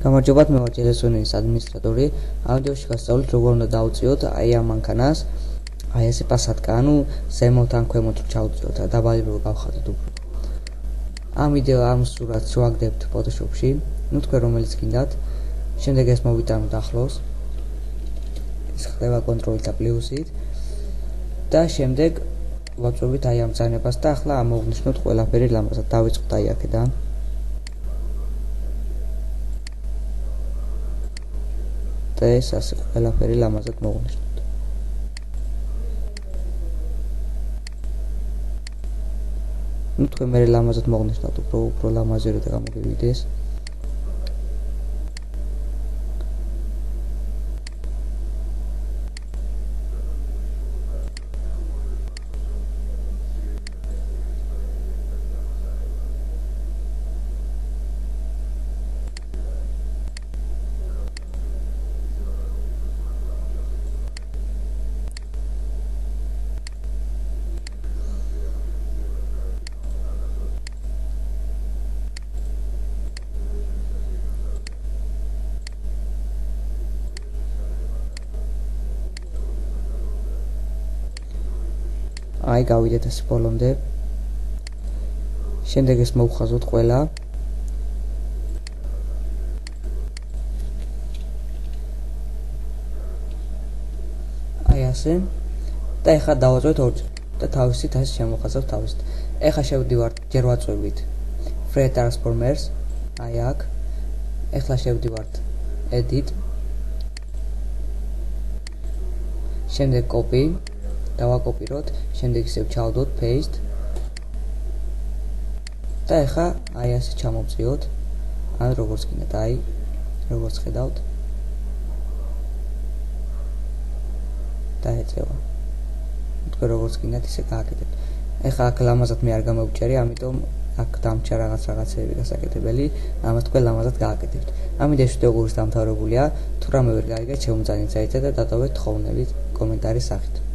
გამარჯობათ, მე ვარ ჯელესონის ადმინისტრატორი. ამ ვიდეოში გასწავლით როგორ უნდა დავუწიოთ აი ამ მანქანას. აი ესე პასატკა, ანუ ზემოთ ან ქვემოთ ჩავუწიოთ, დაბალი რო გავხატოთ უფრო. ამ სურათს შევაგდებთ Photoshop-ში, ნუ თქვენ რომელიც გინდათ. შემდეგ ეს მოვიტანოთ ახლოს. ეს ხდება კონტროლით და პლუსით. და შემდეგ ვაწვევით აი ამ ბრძანებას და ახლა ამოვნიშნოთ ყველაფერი ლამაზად. დავიწყოთ აი აქედან. და ეს ასე ყველაფერი ლამაზად მოვნიშნოთ. ნუ თქვენ მე ლამაზად მოვნიშნოთ, უფრო ლამაზი და გამოგივიდეს. აი გავიდეთ ეს ბოლომდე. შემდეგ ეს მოვხაზოთ ყველა. აი ასე. და ეხლა დავაწვევთ ორჯერ და თავისით ასე შემოვხაზავთ თავისით. ეხლა შევდივართ ჯერ ვაწვევით Free Transformers, აი აქ. ეხლა შევდივართ Edit. შემდეგ Copy. დავაკოპიროთ, შემდეგ ისევ ჩავდოთ paste და ეხლა აი ასე ჩამოვწიოთ, ან როგორც გინდათ, აი როგორც ხედავთ და ეწევა. თქვენ როგორც გინდათ ისე გააკეთებთ. ეხლა აქ ლამაზად მე არ გამოვიჭერი, ამიტომ აქ დამჭა რაღაცეები გასაკეთებელი, ამას თქვენ ლამაზად გააკეთებთ. ამ ვიდეოში ვიდეო კურსი დამთავრებულია. თუ რამე ვერ გაიგეთ, შემოძანით საიტზე და დატოვეთ თხოვნებით კომენტარის სახით.